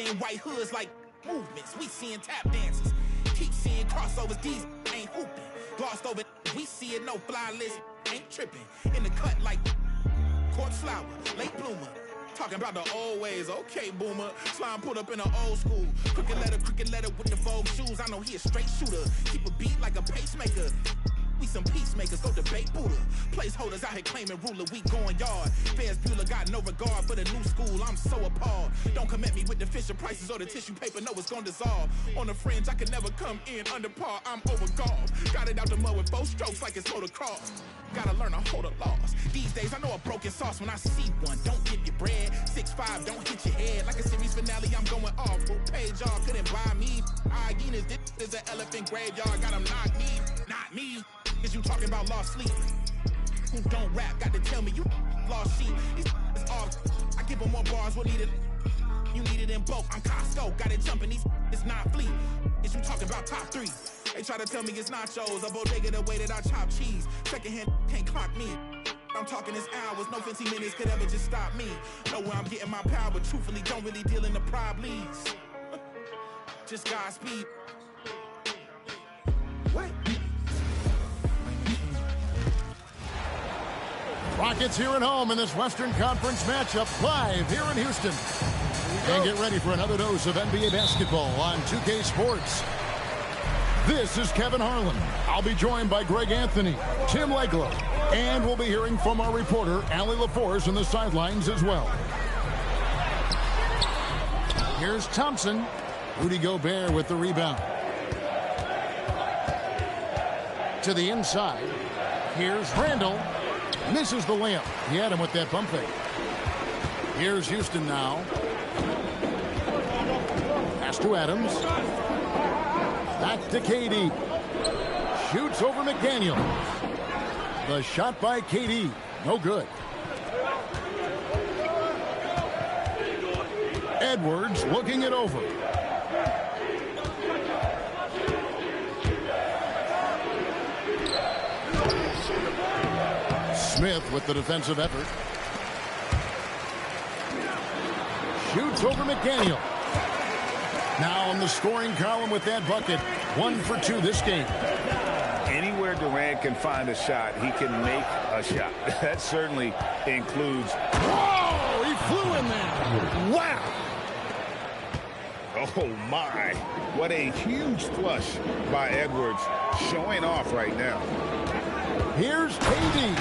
wearing white hoods like movements. We seeing tap dances. Keep seeing crossovers. These ain't hooping. Glossed over. We see it. No fly list. Ain't tripping. In the cut like corpse flower. Late bloomer. Talking about the old ways. Okay, boomer. Slime pulled up in an old school. Crooked letter with the Vogue shoes. I know he a straight shooter. Keep a beat like a pacemaker. We some peacemakers, go debate Buddha. Placeholders out here claiming ruler, we going yard. Fairs Bueller got no regard for the new school, I'm so appalled. Don't come at me with the Fisher prices or the tissue paper, no, it's gonna dissolve. On the fringe, I can never come in under par, I'm overgalled. Got it out the mud with 4 strokes like it's motocross. Gotta learn to hold a loss. These days, I know a broken sauce when I see one. Don't get your bread. 6'5", don't hit your head. Like a series finale, I'm going off. Who paid y'all? Couldn't buy me. Hyenas, this is an elephant graveyard. Got them knocked me, not me. Is you talking about lost sleep? Who don't rap? Got to tell me you lost sheep. These is off. I give them more bars. What needed? You need it in bulk. I'm Costco. Got it jumping. These it's not fleet. Is you talking about top 3? They try to tell me it's nachos. A bodega the way that I chop cheese. Second hand can't clock me. I'm talking this hours. No 15 minutes could ever just stop me. Know where I'm getting my power, but truthfully don't really deal in the problems. Just Godspeed. What? Rockets here at home in this Western Conference matchup live here in Houston. And get ready for another dose of NBA basketball on 2K Sports. This is Kevin Harlan. I'll be joined by Greg Anthony, Tim Leglow, and we'll be hearing from our reporter, Allie LaForce, on the sidelines as well. Here's Thompson. Rudy Gobert with the rebound. To the inside. Here's Randall. Misses the layup. He had him with that bump fake. Here's Houston now. Pass to Adams. Back to KD. Shoots over McDaniel. The shot by KD. No good. Edwards looking it over. Smith with the defensive effort. Shoots over McDaniel. Now in the scoring column with that bucket. 1 for 2 this game. Anywhere Durant can find a shot, he can make a shot. That certainly includes... Whoa! He flew in there. Wow! Oh, my. What a huge flush by Edwards, showing off right now. Here's KD.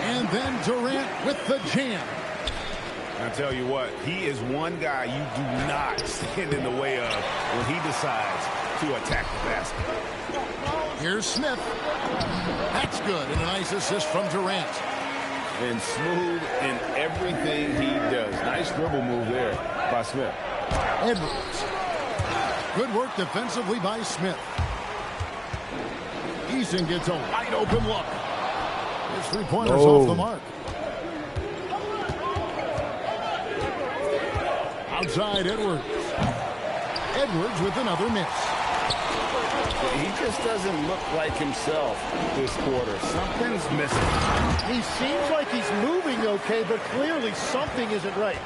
And then Durant with the jam. I tell you what, he is one guy you do not stand in the way of when he decides to attack the basket. Here's Smith. That's good. And a nice assist from Durant. And smooth in everything he does. Nice dribble move there by Smith. Edwards. Good work defensively by Smith. Eason gets a wide open look. His 3-pointers off the mark. Outside Edwards. Edwards with another miss. He just doesn't look like himself this quarter. Something's missing. He seems like he's moving okay, but clearly something isn't right.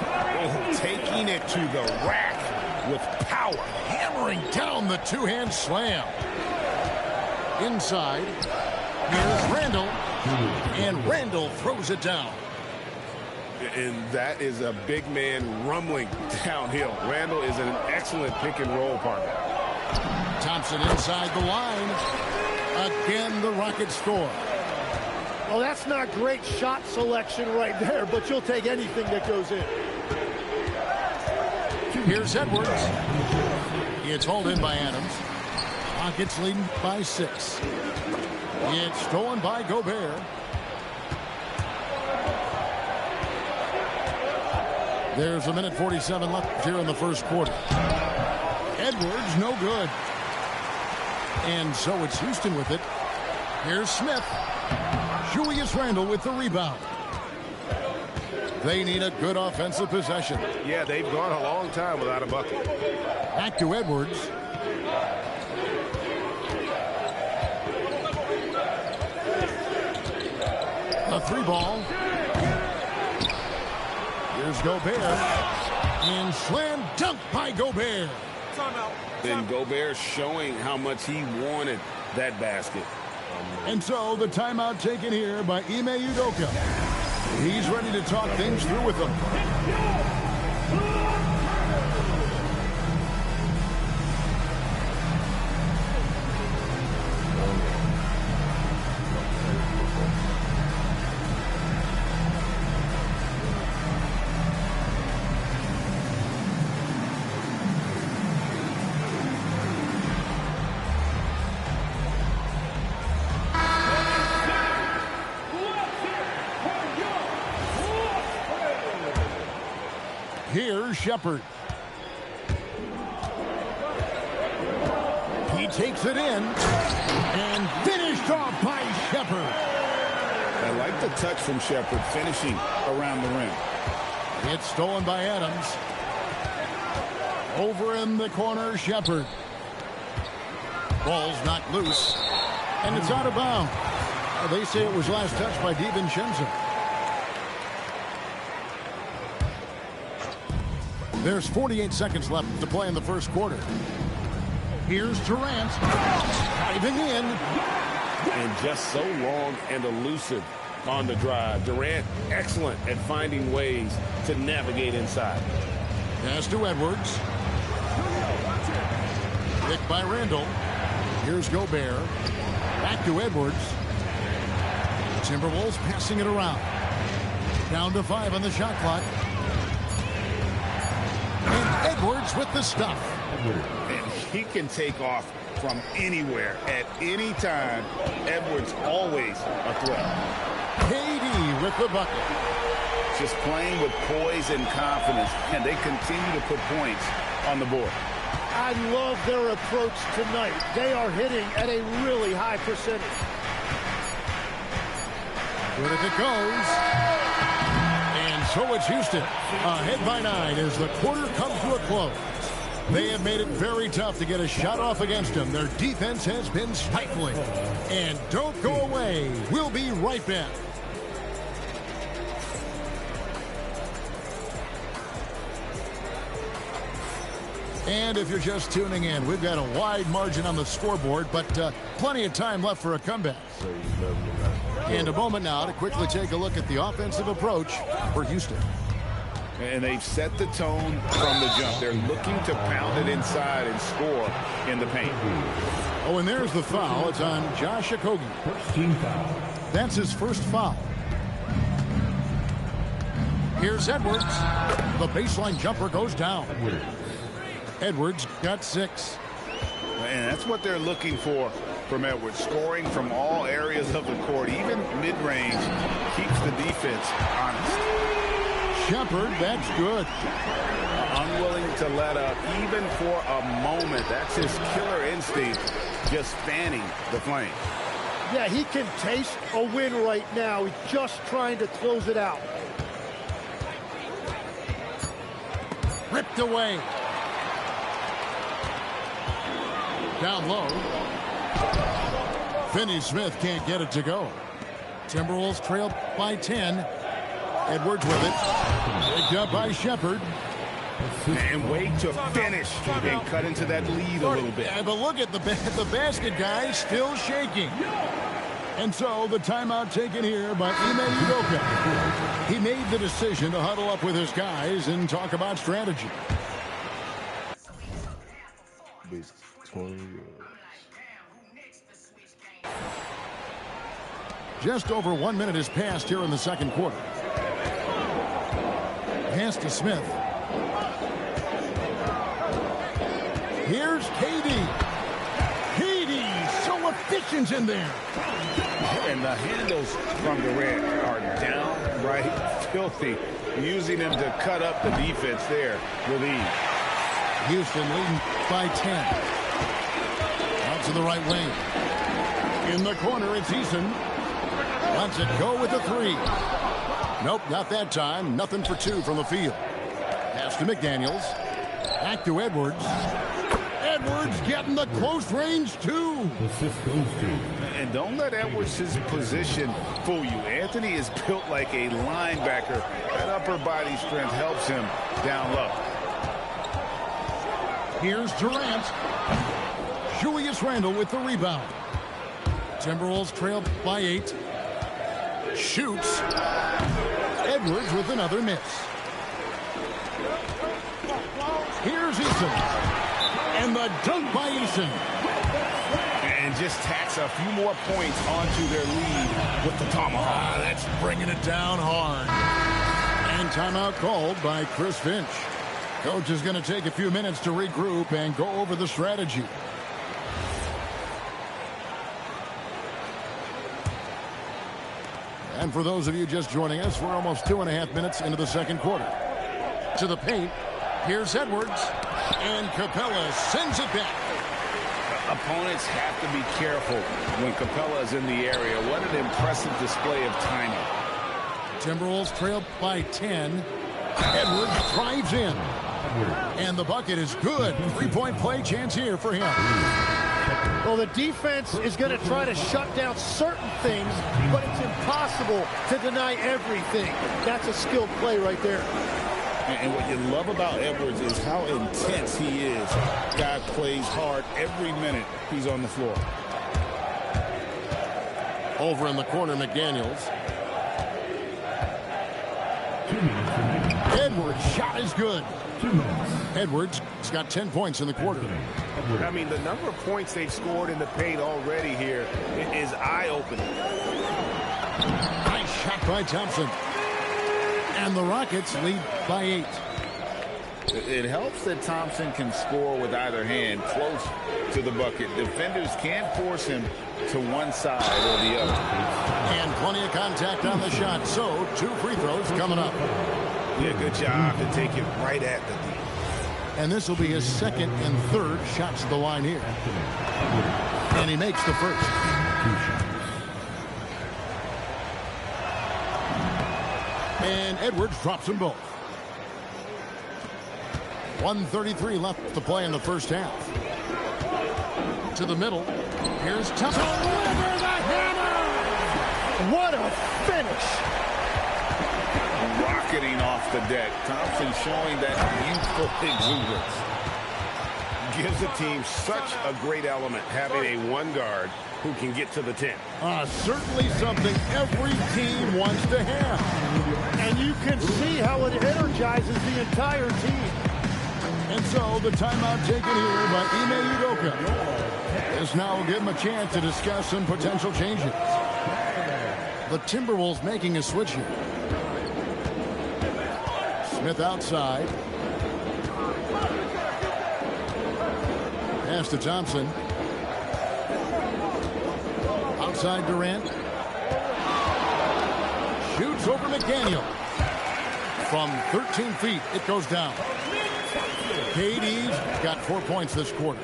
Oh, taking it to the rack with power. Hammering down the two-hand slam. Inside. Here's Randall. And Randall throws it down. And that is a big man rumbling downhill. Randall is an excellent pick-and-roll partner. Thompson inside the line. Again, the Rockets score. Well, that's not great shot selection right there, but you'll take anything that goes in. Here's Edwards. It's hauled in by Adams. Rockets leading by 6. It's stolen by Gobert. There's 1:47 left here in the first quarter. Edwards, no good. And so it's Houston with it. Here's Smith. Julius Randle with the rebound. They need a good offensive possession. Yeah, they've gone a long time without a bucket. Back to Edwards. A 3 ball. Here's Gobert. And slam dunk by Gobert. Then Gobert showing how much he wanted that basket. And so the timeout taken here by Ime Udoka. He's ready to talk things through with them. Here's Shepherd. He takes it in and finished off by Shepherd. I like the touch from Shepherd finishing around the rim. It's stolen by Adams. Over in the corner, Shepherd. Ball's knocked loose, and it's out of bounds. They say it was last touched by DiVincenzo. There's 48 seconds left to play in the first quarter. Here's Durant. Diving in. And just so long and elusive on the drive. Durant, excellent at finding ways to navigate inside. Pass to Edwards. Picked by Randall. Here's Gobert. Back to Edwards. Timberwolves passing it around. Down to 5 on the shot clock. And Edwards with the stuff. And he can take off from anywhere at any time. Edwards always a threat. KD with the bucket. Just playing with poise and confidence, and they continue to put points on the board. I love their approach tonight. They are hitting at a really high percentage. Good if it goes. And so it's Houston ahead by 9 as the quarter comes to a close. They have made it very tough to get a shot off against them. Their defense has been stifling. And don't go away. We'll be right back. And if you're just tuning in, we've got a wide margin on the scoreboard, but plenty of time left for a comeback. And a moment now to quickly take a look at the offensive approach for Houston. And they've set the tone from the jump. They're looking to pound it inside and score in the paint. Oh, and there's the foul. It's on Josh Okogie. First team foul. That's his first foul. Here's Edwards. The baseline jumper goes down. Edwards got 6. And that's what they're looking for from Edwards. Scoring from all areas of the court, even mid-range, keeps the defense honest. Shepherd, that's good. Unwilling to let up, even for a moment. That's his killer instinct, just fanning the flame. Yeah, he can taste a win right now. He's just trying to close it out. Ripped away. Down low. Finney-Smith can't get it to go. Timberwolves trail by 10. Edwards with it. Picked up by Shepherd. And wait to finish and cut into that lead a little bit. Yeah, but look at the basket guy still shaking. And so the timeout taken here by Ime Udoka. He made the decision to huddle up with his guys and talk about strategy. Just over 1 minute has passed here in the second quarter. Pass to Smith. Here's KD. KD, so efficient in there. And the handles from Durant are downright filthy, using him to cut up the defense there with ease. Houston leading by 10. Out to the right wing. In the corner, it's Eason. Lets it go with a 3. Nope, not that time. Nothing for 2 from the field. Pass to McDaniels. Back to Edwards. Edwards getting the close range, too. And don't let Edwards' position fool you. Anthony is built like a linebacker. That upper body strength helps him down low. Here's Durant. Julius Randle with the rebound. Timberwolves trail by 8. Shoots. Edwards with another miss. Here's Eason. And the dunk by Eason. And just tacks a few more points onto their lead with the tomahawk. That's bringing it down hard. And timeout called by Chris Finch. Coach is going to take a few minutes to regroup and go over the strategy. And for those of you just joining us, we're almost 2.5 minutes into the second quarter. To the paint. Here's Edwards. And Capella sends it back. Opponents have to be careful when Capella is in the area. What an impressive display of timing. Timberwolves trail by 10. Edwards drives in. And the bucket is good. 3-point play chance here for him. Well, the defense is going to try to shut down certain things, but it's impossible to deny everything. That's a skilled play right there. And what you love about Edwards is how intense he is. Guy plays hard every minute he's on the floor. Over in the corner, McDaniels. Edwards' shot is good. Edwards has got 10 points in the quarter. I mean, the number of points they've scored in the paint already here is eye-opening. Nice shot by Thompson. And the Rockets lead by 8. It helps that Thompson can score with either hand close to the bucket. Defenders can't force him to one side or the other. And plenty of contact on the shot. So 2 free throws coming up. Yeah, good job to take it right at the D. And this will be his second and third shots at the line here. And he makes the first. And Edwards drops them both. 1:33 left to play in the first half. To the middle. Here's Thompson. Deliver the hammer! What a finish! Rocketing off the deck. Thompson showing that youthful exuberance. Gives the team such a great element having a one guard who can get to the 10. Certainly something every team wants to have. And you can see how it energizes the entire team. And so the timeout taken here by Ime Udoka. This now will give him a chance to discuss some potential changes. The Timberwolves making a switch here. Smith outside. Pass to Thompson. Outside Durant. Shoots over McDaniel. From 13 feet, it goes down. KD's got 4 points this quarter.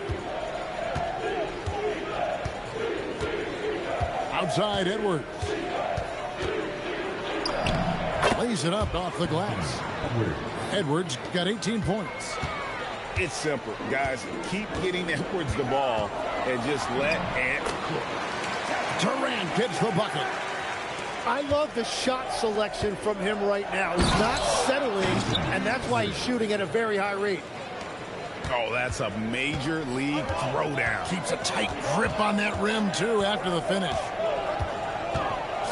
Outside Edwards. Lays it up off the glass. Edwards got 18 points. It's simple, guys. Keep getting Edwards the ball and just let Ant cook. Durant gets the bucket. I love the shot selection from him right now. He's not settling, and that's why he's shooting at a very high rate. Oh, that's a major league throwdown. Keeps a tight grip on that rim, too, after the finish.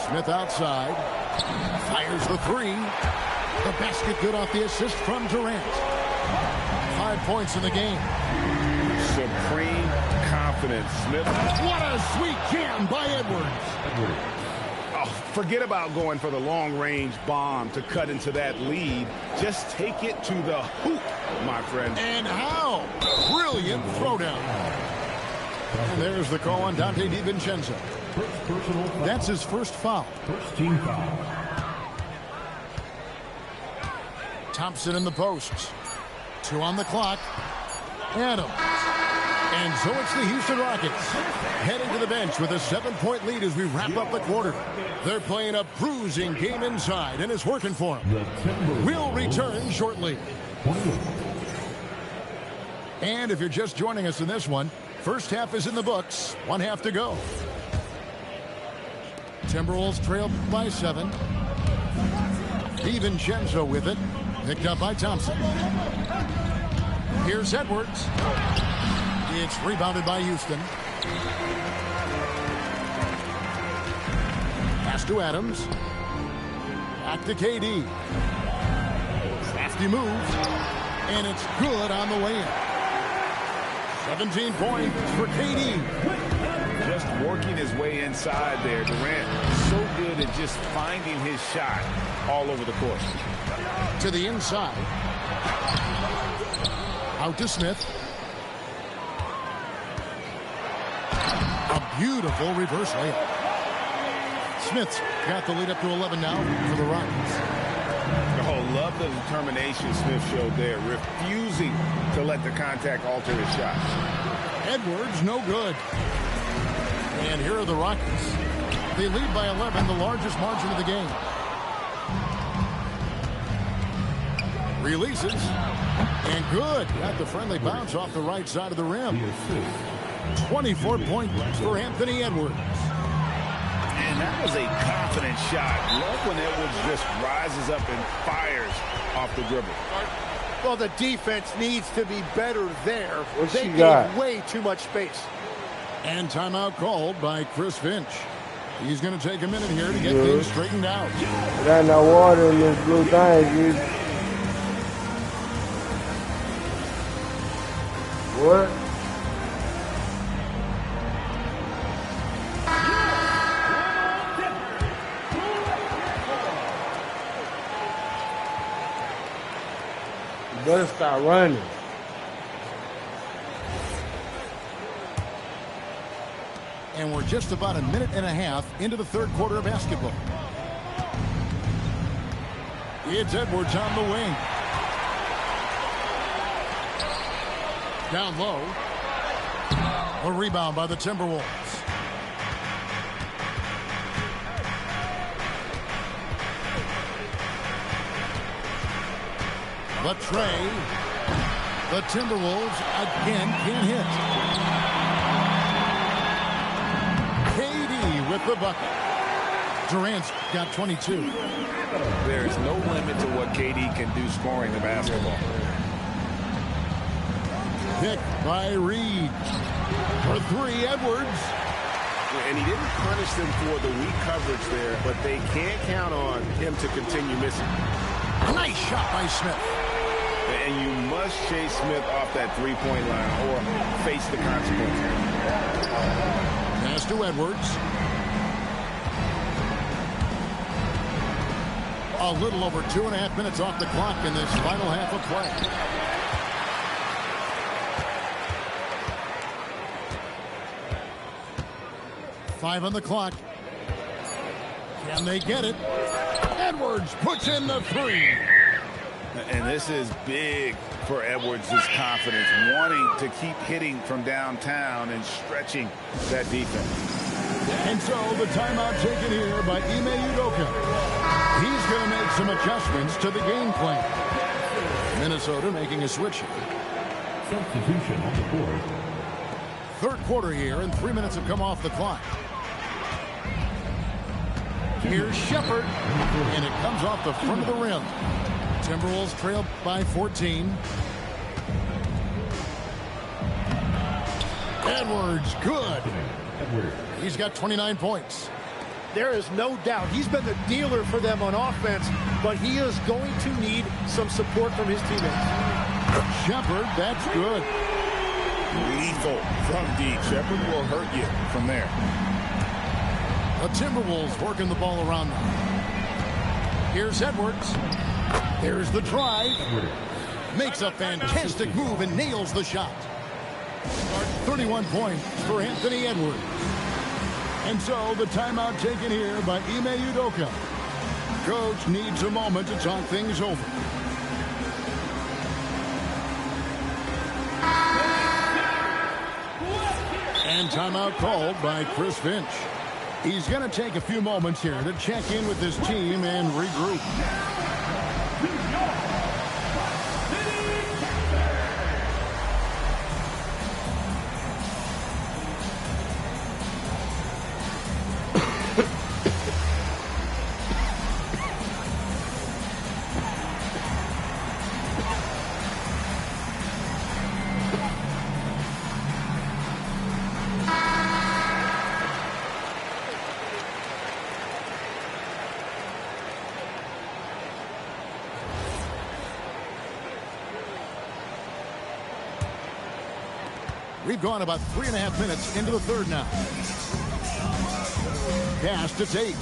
Smith outside. Fires the 3. The basket good off the assist from Durant. 5 points in the game. Supreme confidence. Smith. What a sweet jam by Edwards. Oh, forget about going for the long-range bomb to cut into that lead. Just take it to the hoop, my friend. And how? Brilliant throwdown. And there's the call on Dante DiVincenzo. That's his first foul. First team foul. Thompson in the posts. 2 on the clock. Adams. And so it's the Houston Rockets heading to the bench with a 7-point lead as we wrap up the quarter. They're playing a bruising game inside, and it's working for them. We'll return shortly. And if you're just joining us in this one, first half is in the books. 1 half to go. Timberwolves trail by 7. DiVincenzo with it. Picked up by Thompson. Here's Edwards. It's rebounded by Houston. Pass to Adams. Back to KD. Crafty moves. And it's good on the way in. 17 points for KD. Just working his way inside there. Durant so good at just finding his shot all over the court. To the inside. Out to Smith. A beautiful reverse layup. Smith's got the lead up to 11 now for the Rockets. Oh, love the determination Smith showed there, refusing to let the contact alter his shot. Edwards, no good. And here are the Rockets. They lead by 11, the largest margin of the game. Releases. And good. Got the friendly bounce off the right side of the rim. 24 points for Anthony Edwards. And that was a confident shot. Love when Edwards just rises up and fires off the dribble. Well, the defense needs to be better there. They got? gave way too much space. And timeout called by Chris Finch. He's going to take a minute here to get things straightened out. There ain't no water in this blue thing, dude. What? You better start running. And we're just about a minute and a half into the third quarter of basketball. It's Edwards on the wing. Down low. A rebound by the Timberwolves. But Trey, the Timberwolves again can't hit. KD with the bucket. Durant's got 22. There's no limit to what KD can do scoring the basketball. Pick by Reed. For three, Edwards. And he didn't punish them for the weak coverage there, but they can't count on him to continue missing. Nice shot by Smith. And you must chase Smith off that three-point line or face the consequences. Pass to Edwards. A little over 2.5 minutes off the clock in this final half of play. Five on the clock. Can they get it? Edwards puts in the three. And this is big for Edwards' confidence, wanting to keep hitting from downtown and stretching that defense. And so the timeout taken here by Ime Udoka. He's going to make some adjustments to the game plan. Minnesota making a switch here. Substitution on the court. Third quarter here, and 3 minutes have come off the clock. Here's Shepherd, and it comes off the front of the rim. Timberwolves trail by 14. Edwards, good. He's got 29 points. There is no doubt he's been the dealer for them on offense, but he is going to need some support from his teammates. Shepherd, that's good. Lethal from deep. Shepherd will hurt you from there. The Timberwolves working the ball around now. Here's Edwards. There's the drive. Makes a fantastic move and nails the shot. 31 points for Anthony Edwards. And so the timeout taken here by Ime Udoka. Coach needs a moment to talk things over. And timeout called by Chris Finch. He's going to take a few moments here to check in with his team and regroup. We've gone about 3.5 minutes into the third now. Pass to Tate.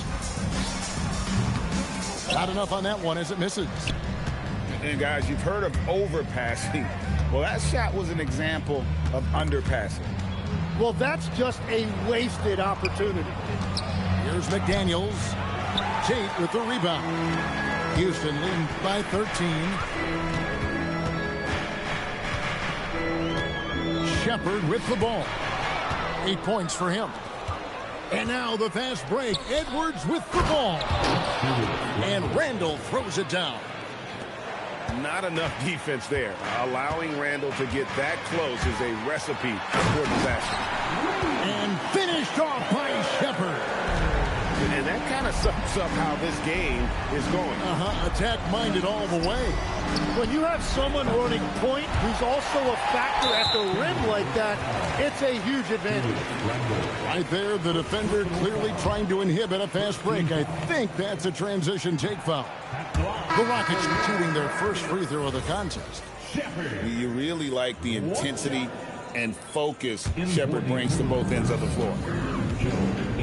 Not enough on that one as it misses. And guys, you've heard of overpassing. Well, that shot was an example of underpassing. Well, that's just a wasted opportunity. Here's McDaniels. Tate with the rebound. Houston leading by 13. Shepard with the ball. 8 points for him. And now the fast break. Edwards with the ball. And Randall throws it down. Not enough defense there. Allowing Randall to get that close is a recipe for disaster. And finished off by Shepard. And that kind of sums up how this game is going. Attack-minded all the way. When you have someone running point who's also a factor at the rim like that, it's a huge advantage. Right there, the defender clearly trying to inhibit a fast break. I think that's a transition take foul. The Rockets shooting their first free throw of the contest. You really like the intensity and focus Shepard brings to both ends of the floor.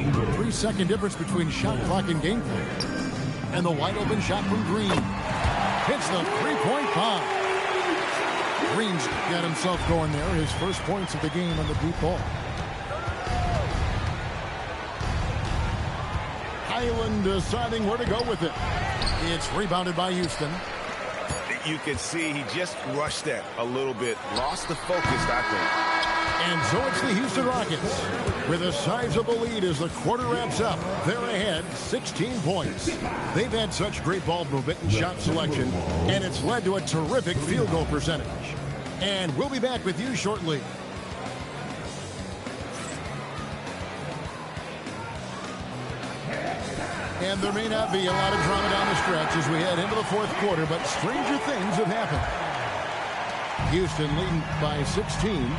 3-second difference between shot clock and gameplay. And the wide open shot from Green. Hits the three-point bomb. Green's got himself going there. His first points of the game on the deep ball. Highland deciding where to go with it. It's rebounded by Houston. You can see he just rushed that a little bit. Lost the focus, I think. And so it's the Houston Rockets with a sizable lead as the quarter wraps up. They're ahead 16 points. They've had such great ball movement and shot selection, and it's led to a terrific field goal percentage. And we'll be back with you shortly. And there may not be a lot of drama down the stretch as we head into the fourth quarter, but stranger things have happened. Houston leading by 16.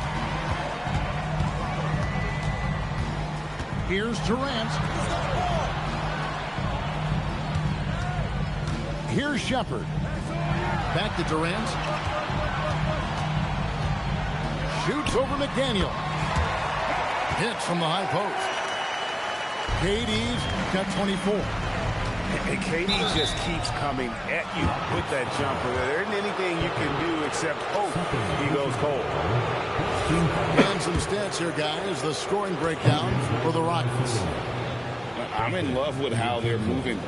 Here's Durant. Here's Shepard. Back to Durant. Shoots over McDaniel. Hits from the high post. KD's got 24. And KD just keeps coming at you with that jumper. There isn't anything you can do except hope he goes cold. And some stats here, guys. The scoring breakdown for the Rockets. I'm in love with how they're moving.